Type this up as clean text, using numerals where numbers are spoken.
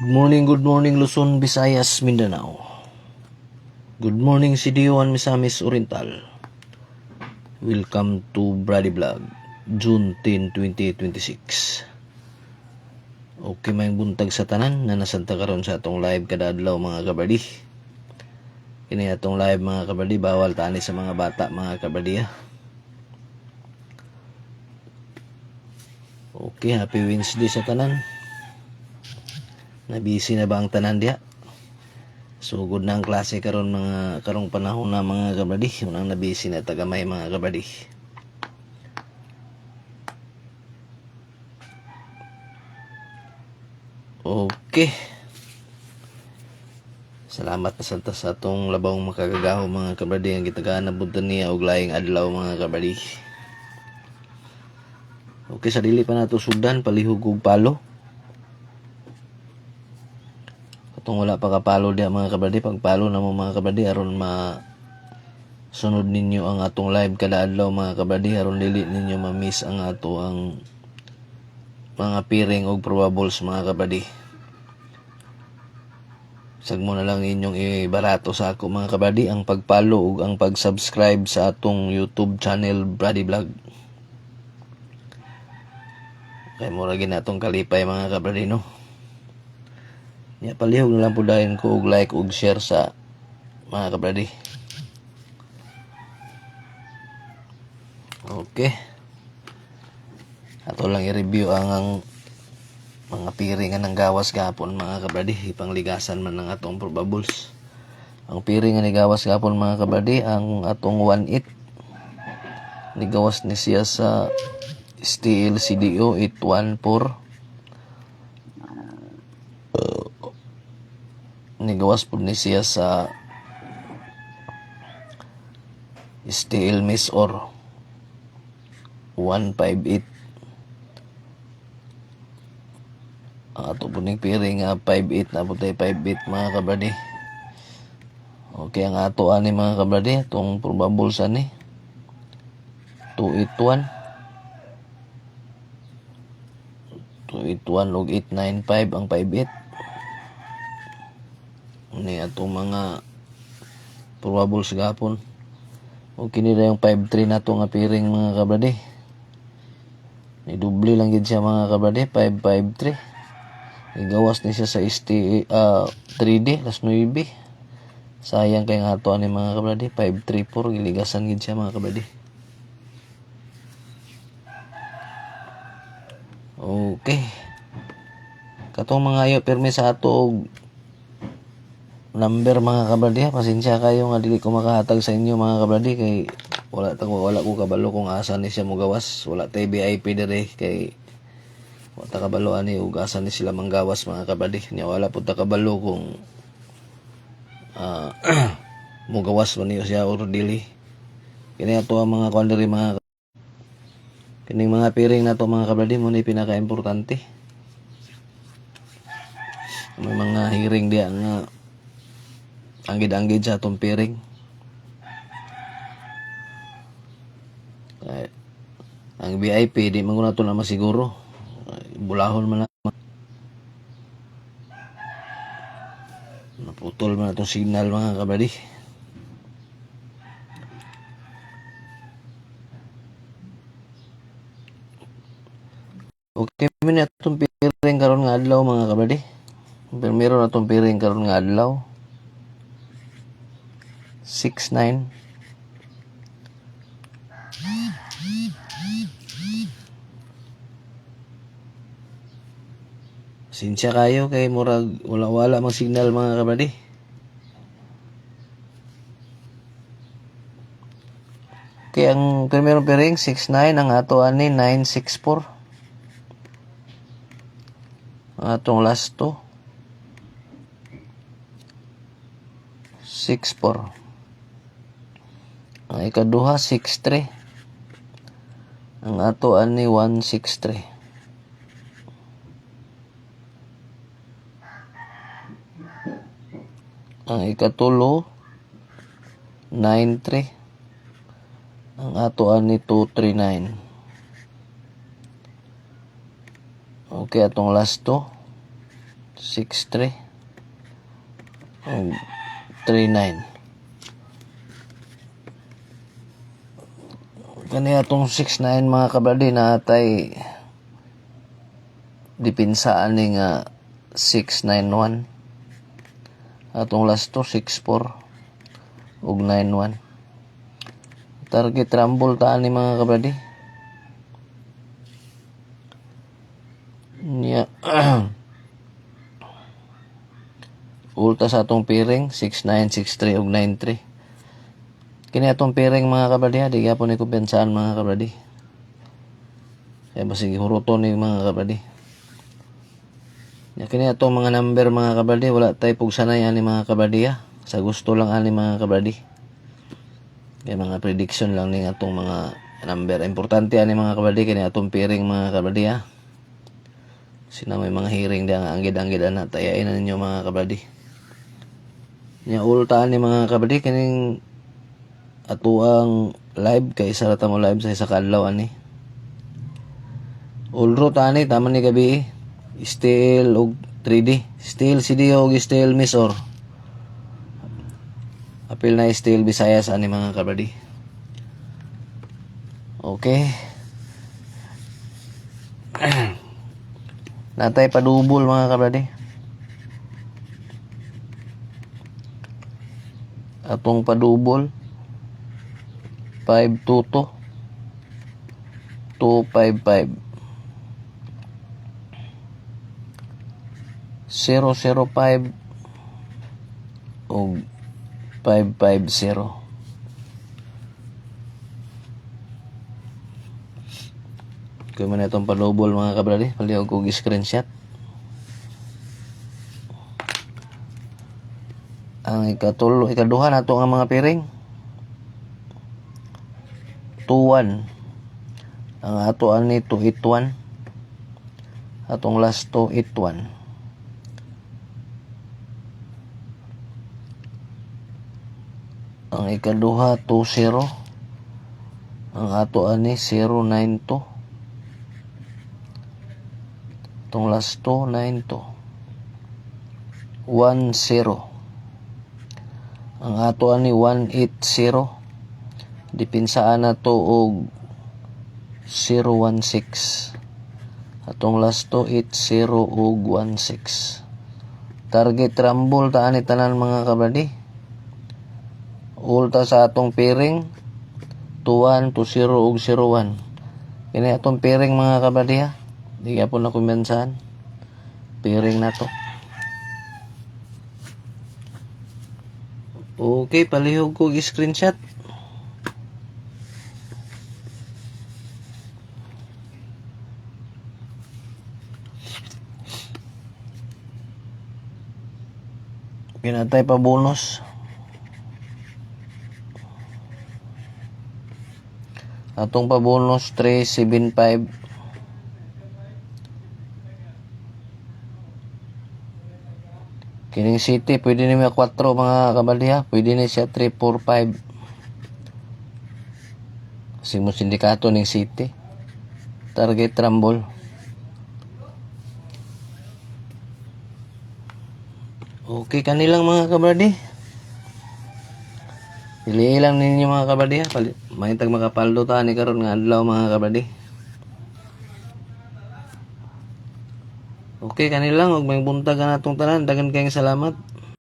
Good morning Luzon, Visayas, Mindanao. Good morning Sidiwan, Misamis Oriental. Welcome to Brady Vlog, June 10, 2026. Okay, may buntag sa tanan na nasanta karon sa atong live kada adlaw mga kabadi. Kini atong live mga kabadi, bawal tani sa mga bata mga kabadi. Okay, happy Wednesday sa tanan. Nabisi na ba ang tanan diha? Sugod na ang klase karon mga karong panahon na mga kabadi. Unang nabisi na tagamay mga kabadi. Okay. Salamat na sa atong labawng makagagaho mga kabadi. Ang gitagaan na buntan niya og laing adlaw mga kabadi. Okay, sa dili pa nato sugdan, palihog og palo. Katong wala pa kapalo diya mga kabadi, pagpalo na mo mga kabadi aron sunod ninyo ang atong live kada adlaw mga kabadi, aron dili ninyo ma-miss ang ato ang mga piring og probables mga kabadi. Sagmo na lang inyong ibarato sa ako mga kabadi ang pagpalo ug ang pag-subscribe sa atong YouTube channel Brady Vlog. Kay mura gid natong kalipay mga kabadi no. Ya, palihog na lang po dahil ko og like og share sa mga kabradi. Okay. Ato lang i-review ang mga piringan ng gawas gapon mga kabradi. Ipangligasan man ng atong probables. Ang piringan ni gawas gapon mga kabradi, ang atong 1.8. Nigawas ni siya sa STL CDO 814. Nigawas po ni siya sa STL Miss or 158. Ang ato po ning piring 58 na po tayo 58 mga kabradi. Okay, ang ato ani mga kabradi, itong probables ani 281 281 og 895 ang 58. Ni atong mga probables gapon. O kini na yung 5.3 na ito nga piring mga kabradi. Ni dubli lang gid siya mga kabradi, 553. Igawas ni siya sa 3D, las 9. Sayang kay nga ito ani mga kabradi, 534. Giligasan gid siya mga kabradi. Okay. Katong mga ayo pirmi sa ato number mga kabradi, pasensya kayo nga dili ko makahatag sa inyo mga kabradi kay wala ko kabalo kung asa ni siya mogawas. Wala tay VIP dire kay wala kabalo ani ug asa ni sila manggawas mga kabradi. Nya wala pud ta kabalo kung mogawas man niyo siya or dili. Kini ato ang mga kondiri mga kining mga piring na to mga kabradi mo ni pinaka-importante. May mga hiring diya nga anggid-anggid sa atong piring. Ang VIP di man ko nato na masiguro. Bulahon man na. Naputol man atong signal mga kabradi. Okay, minit atong piring karon nga adlaw mga kabradi. Primero natong piring karon nga adlaw 6-9. Sinsya kayo kay murag wala mang signal mga kabradi. Kaya ang primerong piring 6-9, ang ato ani 9-6-4. Ang atong last to 6-4. Ang ikaduha 6-3. Ang ato ani 1-6-3. Ang ikatulo 9-3. Ang ato ani 2-3-9. Okay, atong last to 6-3 ug 3-9. Kani atong 6-9 mga kabradi na atay dipinsaan ni nga 6-9-1. Atong last to 6-4 ug 9-1. Target rumble taan ni mga kabradi. Nya ulta sa atong piring 6-9, 6-3 ug 9-3. Kini atong piring mga kabradi, di gyapon ni kumpensaan mga kabradi. Kaya basig huruton ni mga kabradi. Ya kini atong mga number mga kabradi, wala tay pugsanay ani mga kabradi. Sa gusto lang ani mga kabradi. Kaya mga prediction lang ning atong mga number. Importante ani mga kabradi kini atong piring mga kabradi. Sina may mga hearing di ang anggid-anggid ana tayain na ninyo mga kabradi. Nya ultaan ni mga kabradi kining ato ang live kay isa rata mo live sa isa ka adlaw ani. Ulro tani tama ni gabi steel og 3D, steel CDO og steel Misor. Apil na steel Visayas ani mga kabradi. Okay. Natay padubol mga kabradi. Atong padubol 522 255 005 ug 550. Kung man itong palubol mga kabradi, palihog kong screenshot. Ang ikaduha na ito ang mga piring 2-1. Ang ato ani 2-8-1. Atong last 2-8-1. Ang ikaduha 2-0. Ang ato ani 0-9-2. Atong last 2-9-2. 1-0. Ang ato ani 1-8-0. Dipinsaan na to og 016. Atong last to 80 og 16. Target rumble taan ni tanan mga kabradi. Ulta sa atong piring 21, 20 og 01. Kini atong piring mga kabradi. Di gyapon na kumensahan. Piring na to. Okay, palihog ko screenshot. Pinatay pa bonus. Atong pa bonus 375. Kining city pwede ni 4 mga kabalya, pwede ni siya 345. Kasi mo sindikato ning city. Target rumble. Okay, kanilang mga kabradi. Piliin lang ninyo mga kabradi. May tag makapaldo ta ni karon nga adlaw mga kabradi. Okay, kanilang og may buntag na atong tanan. Dagan kayong salamat.